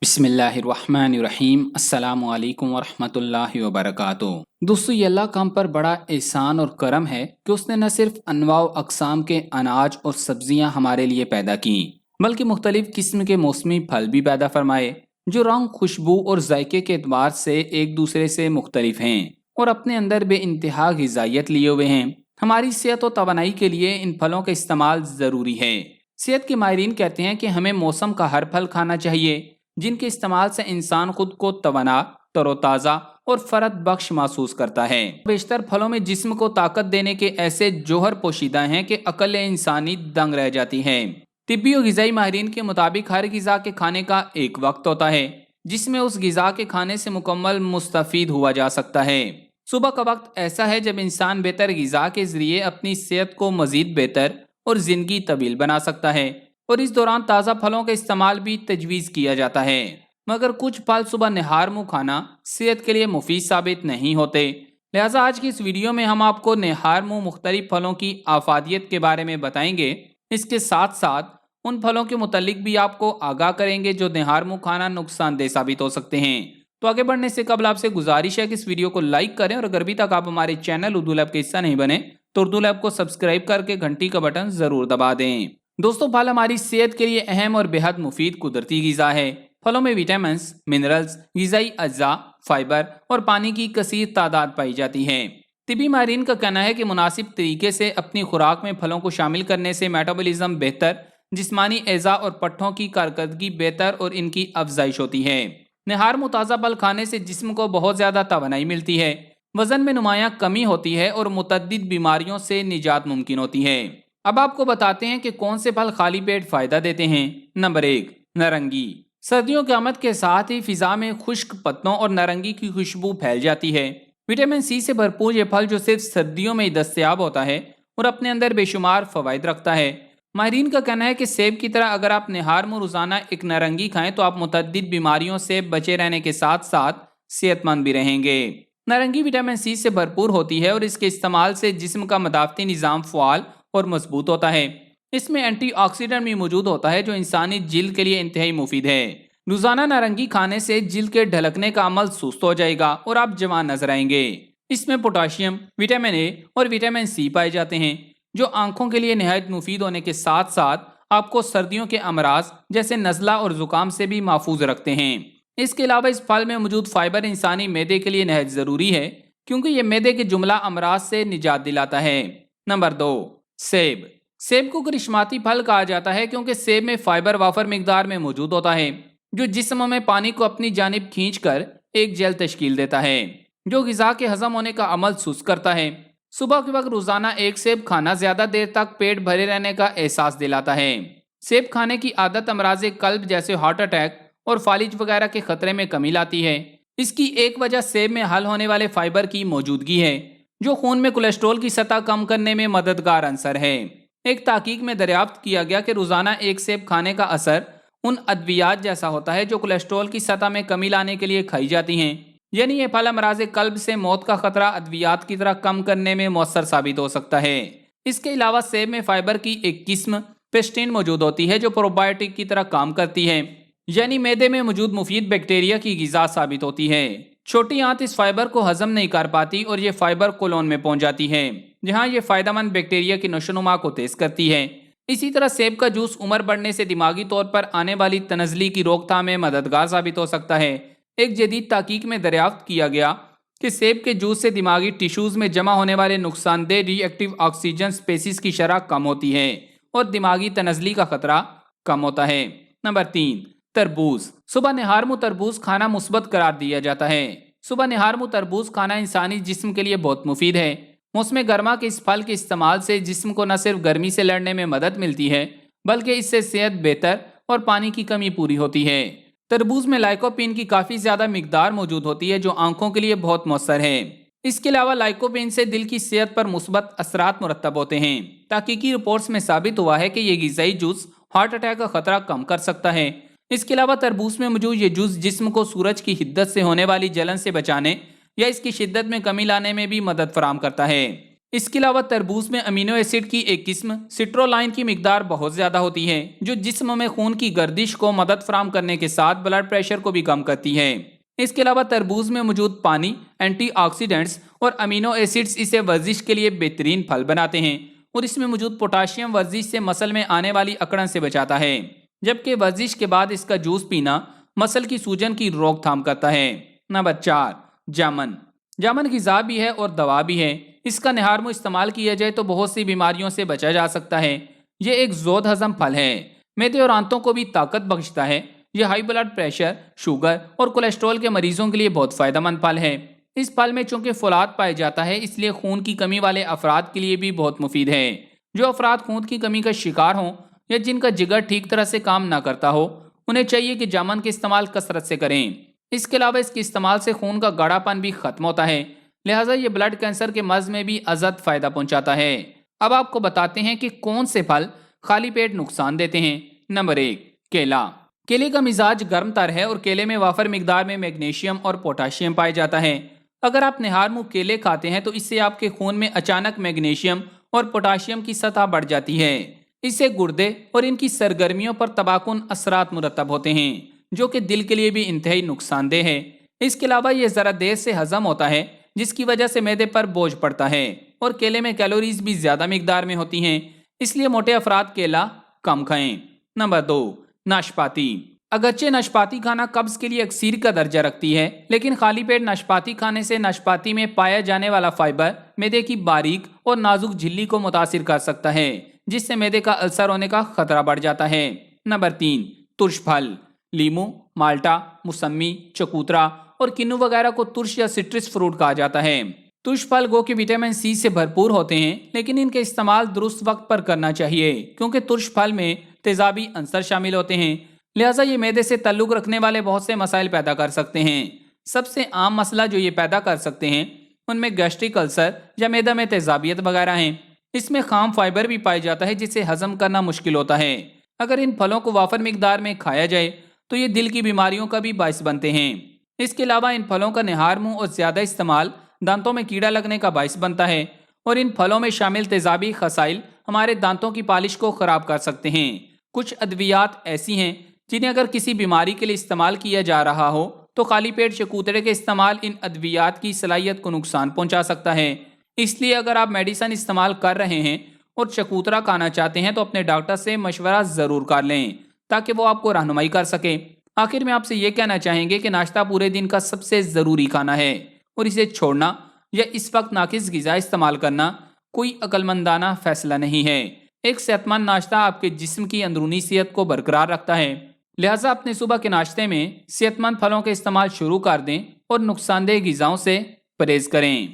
بسم اللہ الرحمن الرحیم۔ السلام علیکم ورحمۃ اللہ وبرکاتہ۔ دوستو، یہ اللہ کا ہم پر بڑا احسان اور کرم ہے کہ اس نے نہ صرف انواع و اقسام کے اناج اور سبزیاں ہمارے لیے پیدا کی، بلکہ مختلف قسم کے موسمی پھل بھی پیدا فرمائے جو رنگ، خوشبو اور ذائقے کے اعتبار سے ایک دوسرے سے مختلف ہیں اور اپنے اندر بے انتہا غذائیت لیے ہوئے ہیں۔ ہماری صحت و توانائی کے لیے ان پھلوں کا استعمال ضروری ہے۔ صحت کے ماہرین کہتے ہیں کہ ہمیں موسم کا ہر پھل کھانا چاہیے، جن کے استعمال سے انسان خود کو توانا، تر و تازہ اور فرحت بخش محسوس کرتا ہے۔ بیشتر پھلوں میں جسم کو طاقت دینے کے ایسے جوہر پوشیدہ ہیں کہ عقل انسانی دنگ رہ جاتی ہے۔ طبی و غذائی ماہرین کے مطابق ہر غذا کے کھانے کا ایک وقت ہوتا ہے جس میں اس غذا کے کھانے سے مکمل مستفید ہوا جا سکتا ہے۔ صبح کا وقت ایسا ہے جب انسان بہتر غذا کے ذریعے اپنی صحت کو مزید بہتر اور زندگی طویل بنا سکتا ہے، اور اس دوران تازہ پھلوں کا استعمال بھی تجویز کیا جاتا ہے۔ مگر کچھ پھل صبح نہار منہ کھانا صحت کے لیے مفید ثابت نہیں ہوتے، لہٰذا آج کی اس ویڈیو میں ہم آپ کو نہار منہ مختلف پھلوں کی افادیت کے بارے میں بتائیں گے۔ اس کے ساتھ ساتھ ان پھلوں کے متعلق بھی آپ کو آگاہ کریں گے جو نہار منہ کھانا نقصان دہ ثابت ہو سکتے ہیں۔ تو آگے بڑھنے سے قبل آپ سے گزارش ہے کہ اس ویڈیو کو لائک کریں، اور اگر ابھی تک آپ ہمارے چینل اردو لیب کے حصہ نہیں بنے تو اردو لیب کو سبسکرائب کر کے گھنٹی کا بٹن ضرور دبا دیں۔ دوستو، پھل ہماری صحت کے لیے اہم اور بے حد مفید قدرتی غذا ہے۔ پھلوں میں وٹامنز، منرلز، غذائی اجزاء، فائبر اور پانی کی کثیر تعداد پائی جاتی ہے۔ طبی ماہرین کا کہنا ہے کہ مناسب طریقے سے اپنی خوراک میں پھلوں کو شامل کرنے سے میٹابولزم بہتر، جسمانی اعضاء اور پٹھوں کی کارکردگی بہتر اور ان کی افزائش ہوتی ہے۔ نہار منہ تازہ پھل کھانے سے جسم کو بہت زیادہ توانائی ملتی ہے، وزن میں نمایاں کمی ہوتی ہے اور متعدد بیماریوں سے نجات ممکن ہوتی ہے۔ اب آپ کو بتاتے ہیں کہ کون سے پھل خالی پیٹ فائدہ دیتے ہیں۔ نمبر 1، نارنگی۔ سردیوں کی آمد کے ساتھ ہی فضا میں خشک پتوں اور نارنگی کی خوشبو پھیل جاتی ہے۔ وٹامن سی سے بھرپور یہ پھل جو صرف سردیوں میں ہی دستیاب ہوتا ہے اور اپنے اندر بے شمار فوائد رکھتا ہے۔ ماہرین کا کہنا ہے کہ سیب کی طرح اگر آپ نہار منہ روزانہ ایک نارنگی کھائیں تو آپ متعدد بیماریوں سے بچے رہنے کے ساتھ ساتھ صحت مند بھی رہیں گے۔ نارنگی وٹامن سی سے بھرپور ہوتی ہے اور اس کے استعمال سے جسم کا مدافعتی نظام فعال اور مضبوط ہوتا ہے۔ اس میں اینٹی آکسیڈنٹ بھی موجود ہوتا ہے جو انسانی جلد کے لیے انتہائی مفید ہے۔ روزانہ نارنگی کھانے سے جلد کے ڈھلکنے کا عمل سست ہو جائے گا اور آپ جوان نظر آئیں گے۔ اس میں پوٹاشیم، وٹامن اے اور وٹامن سی پائے جاتے ہیں جو آنکھوں کے لیے نہایت مفید ہونے کے ساتھ ساتھ آپ کو سردیوں کے امراض جیسے نزلہ اور زکام سے بھی محفوظ رکھتے ہیں۔ اس کے علاوہ اس پھل میں موجود فائبر انسانی معدے کے لیے نہایت ضروری ہے کیونکہ یہ معدے کے جملہ امراض سے نجات دلاتا ہے۔ نمبر 2، سیب۔ سیب کو کرشماتی پھل کہا جاتا ہے کیونکہ سیب میں فائبر وافر مقدار میں موجود ہوتا ہے جو جسم میں پانی کو اپنی جانب کھینچ کر ایک جیل تشکیل دیتا ہے جو غذا کے ہضم ہونے کا عمل سست کرتا ہے۔ صبح کے وقت روزانہ ایک سیب کھانا زیادہ دیر تک پیٹ بھرے رہنے کا احساس دلاتا ہے۔ سیب کھانے کی عادت امراض قلب جیسے ہارٹ اٹیک اور فالج وغیرہ کے خطرے میں کمی لاتی ہے۔ اس کی ایک وجہ سیب میں حل ہونے والے فائبر کی موجودگی ہے جو خون میں کولیسٹرول کی سطح کم کرنے میں مددگار عنصر ہے۔ ایک تحقیق میں دریافت کیا گیا کہ روزانہ ایک سیب کھانے کا اثر ان ادویات جیسا ہوتا ہے جو کولیسٹرول کی سطح میں کمی لانے کے لیے کھائی جاتی ہیں، یعنی یہ پھل امراض قلب سے موت کا خطرہ ادویات کی طرح کم کرنے میں مؤثر ثابت ہو سکتا ہے۔ اس کے علاوہ سیب میں فائبر کی ایک قسم پیسٹین موجود ہوتی ہے جو پروبائیوٹک کی طرح کام کرتی ہے، یعنی معدے میں موجود مفید بیکٹیریا کی غذا ثابت ہوتی ہے۔ چھوٹی آنت اس فائبر کو ہضم نہیں کر پاتی اور یہ فائبر کولون میں پہنچ جاتی ہے جہاں یہ فائدہ مند بیکٹیریا کی نشوونما کو تیز کرتی ہے۔ اسی طرح سیب کا جوس عمر بڑھنے سے دماغی طور پر آنے والی تنزلی کی روک تھام میں مددگار ثابت ہو سکتا ہے۔ ایک جدید تحقیق میں دریافت کیا گیا کہ سیب کے جوس سے دماغی ٹیشوز میں جمع ہونے والے نقصان دہ ری ایکٹیو آکسیجن سپیسیز کی شرح کم ہوتی ہے اور دماغی تنزلی کا خطرہ کم ہوتا ہے۔ نمبر 3، تربوز۔ صبح نہار منہ تربوز کھانا مثبت قرار دیا جاتا ہے۔ صبح نہار منہ تربوز کھانا انسانی جسم کے لیے بہت مفید ہے۔ موسم گرما کے اس پھل کے استعمال سے جسم کو نہ صرف گرمی سے لڑنے میں مدد ملتی ہے بلکہ اس سے صحت بہتر اور پانی کی کمی پوری ہوتی ہے۔ تربوز میں لائکوپین کی کافی زیادہ مقدار موجود ہوتی ہے جو آنکھوں کے لیے بہت مؤثر ہے۔ اس کے علاوہ لائکوپین سے دل کی صحت پر مثبت اثرات مرتب ہوتے ہیں۔ تحقیقی رپورٹس میں ثابت ہوا ہے کہ یہ غذائی جوس ہارٹ اٹیک کا خطرہ کم کر سکتا ہے۔ اس کے علاوہ تربوز میں موجود یہ جوس جسم کو سورج کی حدت سے ہونے والی جلن سے بچانے یا اس کی شدت میں کمی لانے میں بھی مدد فراہم کرتا ہے۔ اس کے علاوہ تربوز میں امینو ایسڈ کی ایک قسم سٹرولائن کی مقدار بہت زیادہ ہوتی ہے، جو جسم میں خون کی گردش کو مدد فراہم کرنے کے ساتھ بلڈ پریشر کو بھی کم کرتی ہے۔ اس کے علاوہ تربوز میں موجود پانی، اینٹی آکسیڈنٹس اور امینو ایسڈز اسے ورزش کے لیے بہترین پھل بناتے ہیں، اور اس میں موجود پوٹاشیم ورزش سے مسل میں آنے والی اکڑن سے بچاتا ہے، جبکہ ورزش کے بعد اس کا جوس پینا مسل کی سوجن کی روک تھام کرتا ہے۔ نمبر 4، جامن۔ جامن غذا بھی ہے اور دوا بھی ہے۔ اس کا نہارمو استعمال کیا جائے تو بہت سی بیماریوں سے بچا جا سکتا ہے۔ یہ ایک زود ہضم پھل ہے، معدے اور آنتوں کو بھی طاقت بخشتا ہے۔ یہ ہائی بلڈ پریشر، شوگر اور کولیسٹرول کے مریضوں کے لیے بہت فائدہ مند پھل ہے۔ اس پھل میں چونکہ فولاد پایا جاتا ہے، اس لیے خون کی کمی والے افراد کے لیے بھی بہت مفید ہے۔ جو افراد خون کی کمی کا شکار ہوں یا جن کا جگر ٹھیک طرح سے کام نہ کرتا ہو، انہیں چاہیے کہ جامن کا استعمال کثرت سے کریں۔ اس کے علاوہ اس کے استعمال سے خون کا گاڑھا پن بھی ختم ہوتا ہے، لہٰذا یہ بلڈ کینسر کے مرض میں بھی ازحد فائدہ پہنچاتا ہے۔ اب آپ کو بتاتے ہیں کہ کون سے پھل خالی پیٹ نقصان دیتے ہیں۔ نمبر 1، کیلا۔ کیلے کا مزاج گرم تر ہے اور کیلے میں وافر مقدار میں میگنیشیم اور پوٹاشیم پایا جاتا ہے۔ اگر آپ نہارمو کیلے کھاتے ہیں تو اس سے آپ کے خون میں اچانک میگنیشیم اور پوٹاشیم کی سطح بڑھ جاتی ہے۔ اس سے گردے اور ان کی سرگرمیوں پر تباہ کن اثرات مرتب ہوتے ہیں، جو کہ دل کے لیے بھی انتہائی نقصان دہ ہے۔ اس کے علاوہ یہ ذرا دیر سے ہضم ہوتا ہے، جس کی وجہ سے معدے پر بوجھ پڑتا ہے، اور کیلے میں کیلوریز بھی زیادہ مقدار میں ہوتی ہیں، اس لیے موٹے افراد کیلا کم کھائیں۔ نمبر 2، ناشپاتی۔ اگرچہ ناشپاتی کھانا قبض کے لیے اکسیر کا درجہ رکھتی ہے، لیکن خالی پیٹ ناشپاتی کھانے سے ناشپاتی میں پایا جانے والا فائبر معدے کی باریک اور نازک جھلی کو متاثر کر سکتا ہے، جس سے معدے کا السر ہونے کا خطرہ بڑھ جاتا ہے۔ نمبر 3، ترش پھل۔ لیمو، مالٹا، موسمی، چکوترا اور کنو وغیرہ کو ترش یا سٹرس فروٹ کہا جاتا ہے۔ ترش پھل گو کہ وٹامن سی سے بھرپور ہوتے ہیں، لیکن ان کے استعمال درست وقت پر کرنا چاہیے، کیونکہ ترش پھل میں تیزابی عنصر شامل ہوتے ہیں، لہٰذا یہ معدے سے تعلق رکھنے والے بہت سے مسائل پیدا کر سکتے ہیں۔ سب سے عام مسئلہ جو یہ پیدا کر سکتے ہیں ان میں گیسٹرک السر یا معدہ میں تیزابیت وغیرہ ہیں۔ اس میں خام فائبر بھی پایا جاتا ہے، جسے ہضم کرنا مشکل ہوتا ہے۔ اگر ان پھلوں کو وافر مقدار میں کھایا جائے تو یہ دل کی بیماریوں کا بھی باعث بنتے ہیں۔ اس کے علاوہ ان پھلوں کا نہارمو اور زیادہ استعمال دانتوں میں کیڑا لگنے کا باعث بنتا ہے، اور ان پھلوں میں شامل تیزابی خصائل ہمارے دانتوں کی پالش کو خراب کر سکتے ہیں۔ کچھ ادویات ایسی ہیں جنہیں اگر کسی بیماری کے لیے استعمال کیا جا رہا ہو تو خالی پیٹ چکوترے کے استعمال ان ادویات کی صلاحیت کو نقصان پہنچا سکتا ہے۔ اس لیے اگر آپ میڈیسن استعمال کر رہے ہیں اور چکوترا کھانا چاہتے ہیں تو اپنے ڈاکٹر سے مشورہ ضرور کر لیں، تاکہ وہ آپ کو رہنمائی کر سکے۔ آخر میں آپ سے یہ کہنا چاہیں گے کہ ناشتہ پورے دن کا سب سے ضروری کھانا ہے، اور اسے چھوڑنا یا اس وقت ناقص غذا استعمال کرنا کوئی عقل مندانہ فیصلہ نہیں ہے۔ ایک صحت مند ناشتہ آپ کے جسم کی اندرونی صحت کو برقرار رکھتا ہے، لہٰذا اپنے صبح کے ناشتے میں صحت مند پھلوں کا استعمال شروع کر دیں اور نقصان دہ غذاؤں سے پرہیز کریں۔